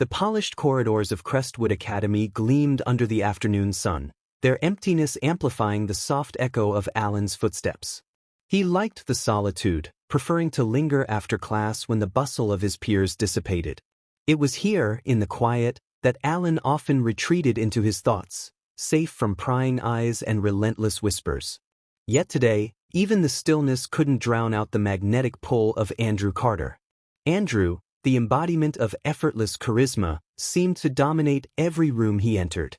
The polished corridors of Crestwood Academy gleamed under the afternoon sun, their emptiness amplifying the soft echo of Alan's footsteps. He liked the solitude, preferring to linger after class when the bustle of his peers dissipated. It was here, in the quiet, that Alan often retreated into his thoughts, safe from prying eyes and relentless whispers. Yet today, even the stillness couldn't drown out the magnetic pull of Andrew Carter. Andrew, the embodiment of effortless charisma, seemed to dominate every room he entered.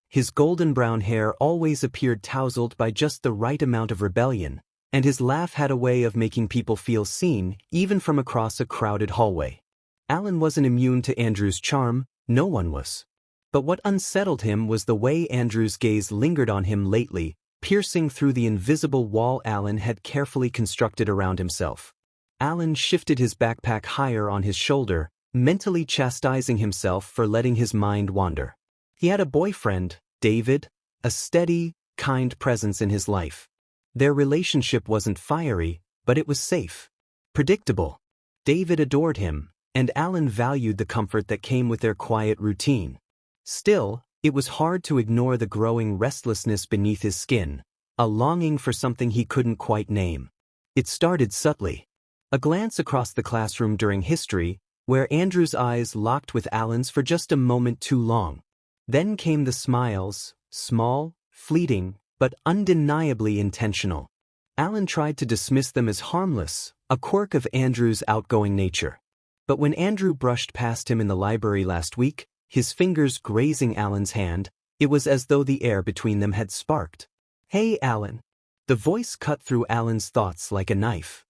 His golden brown hair always appeared tousled by just the right amount of rebellion, and his laugh had a way of making people feel seen, even from across a crowded hallway. Alan wasn't immune to Andrew's charm, no one was. But what unsettled him was the way Andrew's gaze lingered on him lately, piercing through the invisible wall Alan had carefully constructed around himself. Alan shifted his backpack higher on his shoulder, mentally chastising himself for letting his mind wander. He had a boyfriend, David, a steady, kind presence in his life. Their relationship wasn't fiery, but it was safe. Predictable. David adored him, and Alan valued the comfort that came with their quiet routine. Still, it was hard to ignore the growing restlessness beneath his skin, a longing for something he couldn't quite name. It started subtly. A glance across the classroom during history, where Andrew's eyes locked with Alan's for just a moment too long. Then came the smiles, small, fleeting, but undeniably intentional. Alan tried to dismiss them as harmless, a quirk of Andrew's outgoing nature. But when Andrew brushed past him in the library last week, his fingers grazing Alan's hand, it was as though the air between them had sparked. "Hey, Alan." The voice cut through Alan's thoughts like a knife.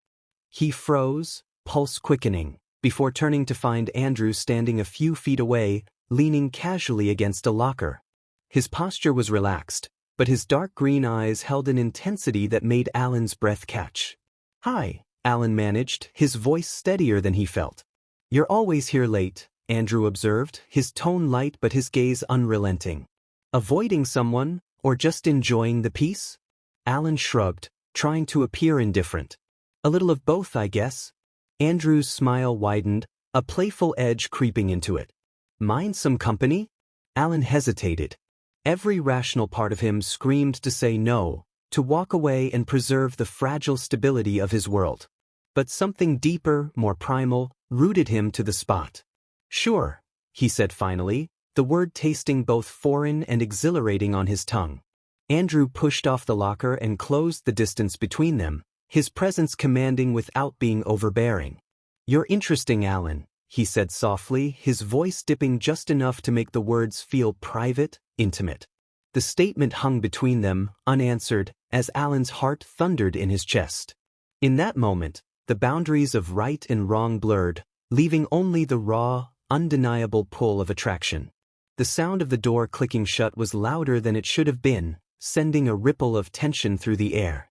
He froze, pulse quickening, before turning to find Andrew standing a few feet away, leaning casually against a locker. His posture was relaxed, but his dark green eyes held an intensity that made Alan's breath catch. "Hi," Alan managed, his voice steadier than he felt. "You're always here late," Andrew observed, his tone light but his gaze unrelenting. "Avoiding someone, or just enjoying the peace?" Alan shrugged, trying to appear indifferent. "A little of both, I guess." Andrew's smile widened, a playful edge creeping into it. "Mind some company?" Alan hesitated. Every rational part of him screamed to say no, to walk away and preserve the fragile stability of his world. But something deeper, more primal, rooted him to the spot. "Sure," he said finally, the word tasting both foreign and exhilarating on his tongue. Andrew pushed off the locker and closed the distance between them, his presence commanding without being overbearing. "You're interesting, Alan," he said softly, his voice dipping just enough to make the words feel private, intimate. The statement hung between them, unanswered, as Alan's heart thundered in his chest. In that moment, the boundaries of right and wrong blurred, leaving only the raw, undeniable pull of attraction. The sound of the door clicking shut was louder than it should have been, sending a ripple of tension through the air.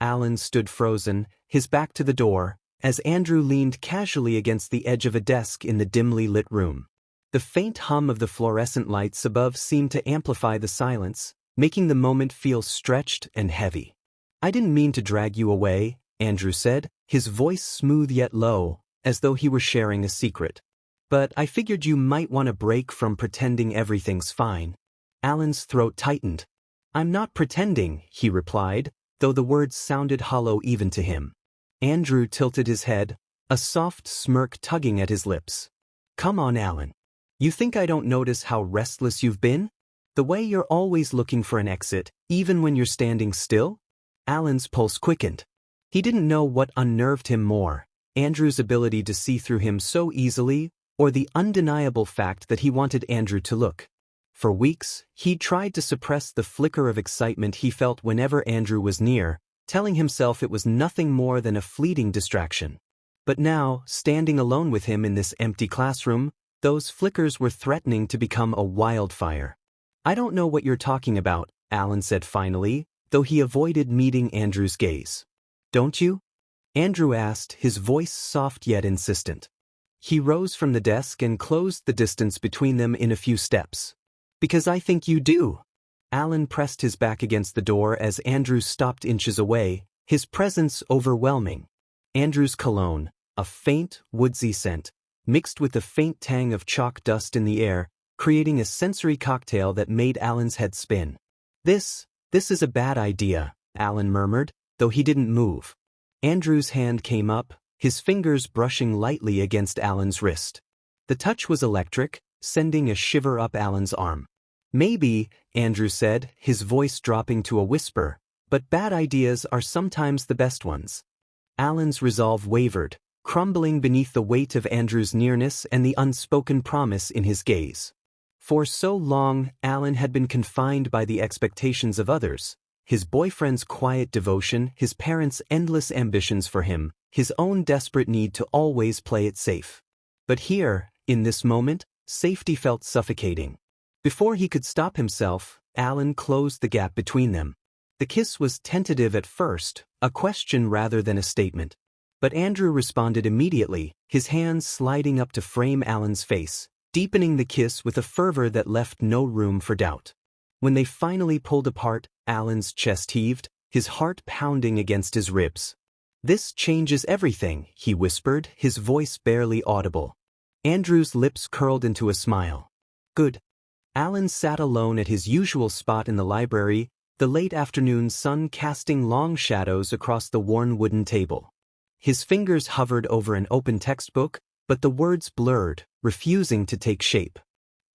Alan stood frozen, his back to the door, as Andrew leaned casually against the edge of a desk in the dimly lit room. The faint hum of the fluorescent lights above seemed to amplify the silence, making the moment feel stretched and heavy. "I didn't mean to drag you away," Andrew said, his voice smooth yet low, as though he were sharing a secret. "But I figured you might want a break from pretending everything's fine." Alan's throat tightened. "I'm not pretending," he replied, though the words sounded hollow even to him. Andrew tilted his head, a soft smirk tugging at his lips. "Come on, Alan. You think I don't notice how restless you've been? The way you're always looking for an exit, even when you're standing still?" Alan's pulse quickened. He didn't know what unnerved him more, Andrew's ability to see through him so easily, or the undeniable fact that he wanted Andrew to look. For weeks, he'd tried to suppress the flicker of excitement he felt whenever Andrew was near, telling himself it was nothing more than a fleeting distraction. But now, standing alone with him in this empty classroom, those flickers were threatening to become a wildfire. "I don't know what you're talking about," Alan said finally, though he avoided meeting Andrew's gaze. "Don't you?" Andrew asked, his voice soft yet insistent. He rose from the desk and closed the distance between them in a few steps. "Because I think you do." Alan pressed his back against the door as Andrew stopped inches away, his presence overwhelming. Andrew's cologne, a faint, woodsy scent, mixed with the faint tang of chalk dust in the air, creating a sensory cocktail that made Alan's head spin. This is a bad idea, Alan murmured, though he didn't move. Andrew's hand came up, his fingers brushing lightly against Alan's wrist. The touch was electric, sending a shiver up Alan's arm. Maybe, Andrew said, his voice dropping to a whisper, but bad ideas are sometimes the best ones. Alan's resolve wavered, crumbling beneath the weight of Andrew's nearness and the unspoken promise in his gaze. For so long, Alan had been confined by the expectations of others, his boyfriend's quiet devotion, his parents' endless ambitions for him, his own desperate need to always play it safe. But here, in this moment, safety felt suffocating. Before he could stop himself, Alan closed the gap between them. The kiss was tentative at first, a question rather than a statement. But Andrew responded immediately, his hands sliding up to frame Alan's face, deepening the kiss with a fervor that left no room for doubt. When they finally pulled apart, Alan's chest heaved, his heart pounding against his ribs. "This changes everything," he whispered, his voice barely audible. Andrew's lips curled into a smile. "Good." Alan sat alone at his usual spot in the library, the late afternoon sun casting long shadows across the worn wooden table. His fingers hovered over an open textbook, but the words blurred, refusing to take shape.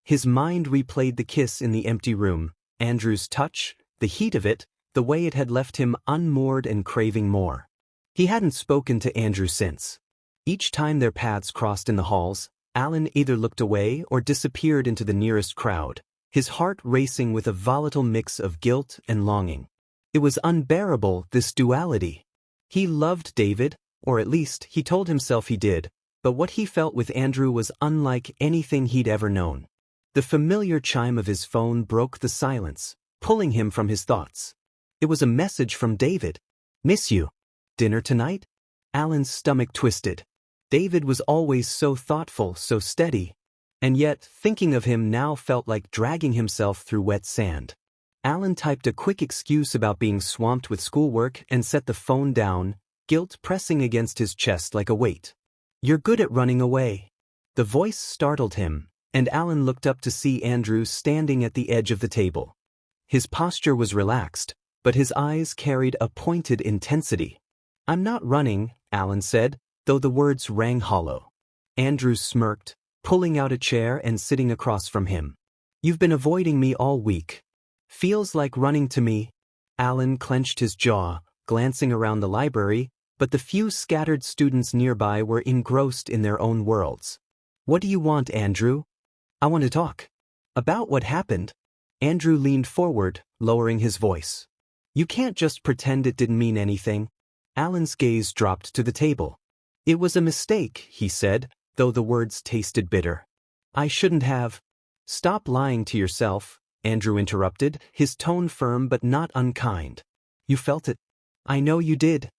His mind replayed the kiss in the empty room, Andrew's touch, the heat of it, the way it had left him unmoored and craving more. He hadn't spoken to Andrew since. Each time their paths crossed in the halls, Alan either looked away or disappeared into the nearest crowd, his heart racing with a volatile mix of guilt and longing. It was unbearable, this duality. He loved David, or at least he told himself he did, but what he felt with Andrew was unlike anything he'd ever known. The familiar chime of his phone broke the silence, pulling him from his thoughts. It was a message from David. "Miss you. Dinner tonight?" Alan's stomach twisted. David was always so thoughtful, so steady. And yet, thinking of him now felt like dragging himself through wet sand. Alan typed a quick excuse about being swamped with schoolwork and set the phone down, guilt pressing against his chest like a weight. "You're good at running away." The voice startled him, and Alan looked up to see Andrew standing at the edge of the table. His posture was relaxed, but his eyes carried a pointed intensity. "I'm not running," Alan said, though the words rang hollow. Andrew smirked, pulling out a chair and sitting across from him. "You've been avoiding me all week. Feels like running to me." Alan clenched his jaw, glancing around the library, but the few scattered students nearby were engrossed in their own worlds. "What do you want, Andrew?" "I want to talk." "About what happened?" Andrew leaned forward, lowering his voice. "You can't just pretend it didn't mean anything." Alan's gaze dropped to the table. "It was a mistake," he said, though the words tasted bitter. "I shouldn't have." "Stop lying to yourself," Andrew interrupted, his tone firm but not unkind. "You felt it." "I know you did."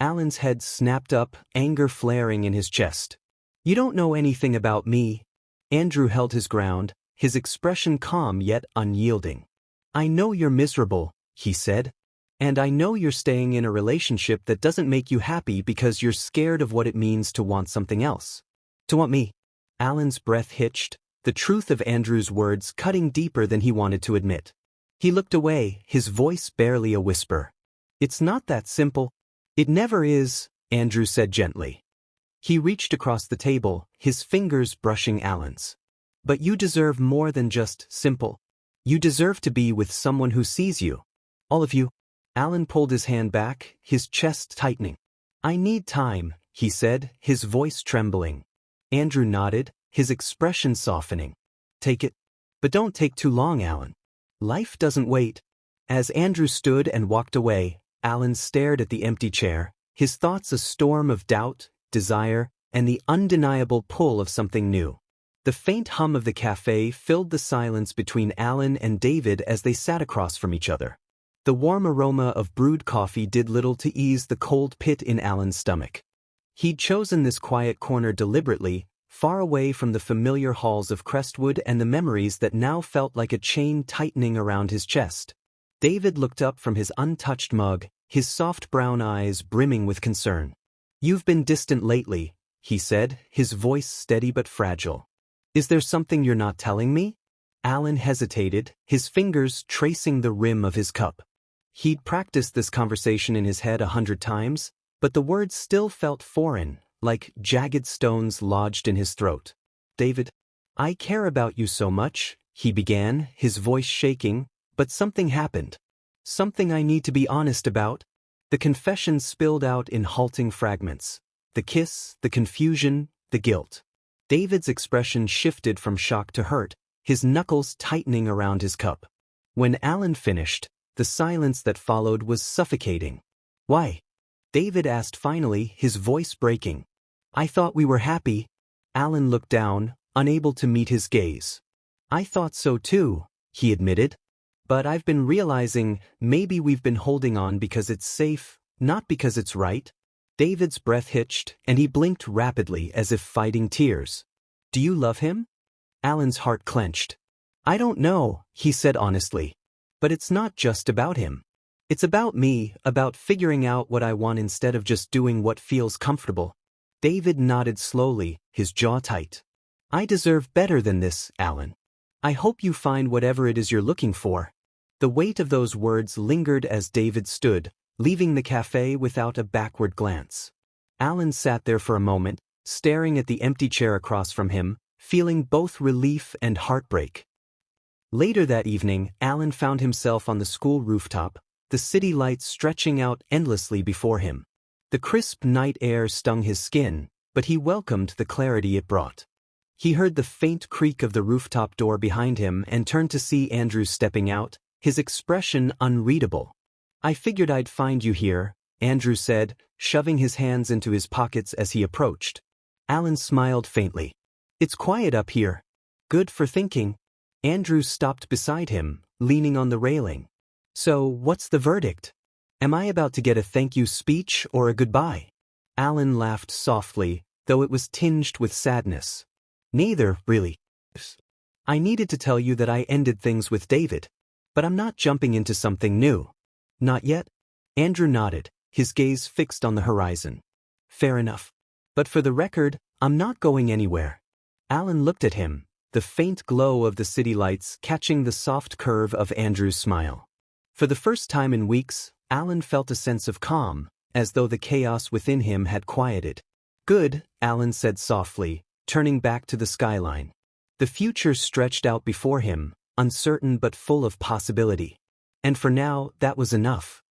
Alan's head snapped up, anger flaring in his chest. "You don't know anything about me." Andrew held his ground, his expression calm yet unyielding. "I know you're miserable," he said. "And I know you're staying in a relationship that doesn't make you happy because you're scared of what it means to want something else." "To want me?" Alan's breath hitched, the truth of Andrew's words cutting deeper than he wanted to admit. He looked away, his voice barely a whisper. "It's not that simple." "It never is," Andrew said gently. He reached across the table, his fingers brushing Alan's. "But you deserve more than just simple. You deserve to be with someone who sees you. All of you." Alan pulled his hand back, his chest tightening. "I need time," he said, his voice trembling. Andrew nodded, his expression softening. "Take it. But don't take too long, Alan. Life doesn't wait." As Andrew stood and walked away, Alan stared at the empty chair, his thoughts a storm of doubt, desire, and the undeniable pull of something new. The faint hum of the cafe filled the silence between Alan and David as they sat across from each other. The warm aroma of brewed coffee did little to ease the cold pit in Alan's stomach. He'd chosen this quiet corner deliberately, far away from the familiar halls of Crestwood and the memories that now felt like a chain tightening around his chest. David looked up from his untouched mug, his soft brown eyes brimming with concern. "You've been distant lately," he said, his voice steady but fragile. Is there something you're not telling me? Alan hesitated, his fingers tracing the rim of his cup. He'd practiced this conversation in his head 100 times, but the words still felt foreign, like jagged stones lodged in his throat. David, I care about you so much, he began, his voice shaking, but something happened. Something I need to be honest about. The confession spilled out in halting fragments. The kiss, the confusion, the guilt. David's expression shifted from shock to hurt, his knuckles tightening around his cup. When Alan finished, the silence that followed was suffocating. Why? David asked finally, his voice breaking. I thought we were happy. Alan looked down, unable to meet his gaze. I thought so too, he admitted. But I've been realizing maybe we've been holding on because it's safe, not because it's right. David's breath hitched, and he blinked rapidly as if fighting tears. Do you love him? Alan's heart clenched. I don't know, he said honestly. But it's not just about him. It's about me, about figuring out what I want instead of just doing what feels comfortable. David nodded slowly, his jaw tight. I deserve better than this, Alan. I hope you find whatever it is you're looking for. The weight of those words lingered as David stood, leaving the cafe without a backward glance. Alan sat there for a moment, staring at the empty chair across from him, feeling both relief and heartbreak. Later that evening, Alan found himself on the school rooftop, the city lights stretching out endlessly before him. The crisp night air stung his skin, but he welcomed the clarity it brought. He heard the faint creak of the rooftop door behind him and turned to see Andrew stepping out, his expression unreadable. I figured I'd find you here, Andrew said, shoving his hands into his pockets as he approached. Alan smiled faintly. It's quiet up here. Good for thinking. Andrew stopped beside him, leaning on the railing. So, what's the verdict? Am I about to get a thank you speech or a goodbye? Alan laughed softly, though it was tinged with sadness. Neither, really. I needed to tell you that I ended things with David. But I'm not jumping into something new. Not yet? Andrew nodded, his gaze fixed on the horizon. Fair enough. But for the record, I'm not going anywhere. Alan looked at him, the faint glow of the city lights catching the soft curve of Andrew's smile. For the first time in weeks, Alan felt a sense of calm, as though the chaos within him had quieted. Good, Alan said softly, turning back to the skyline. The future stretched out before him, uncertain but full of possibility. And for now, that was enough.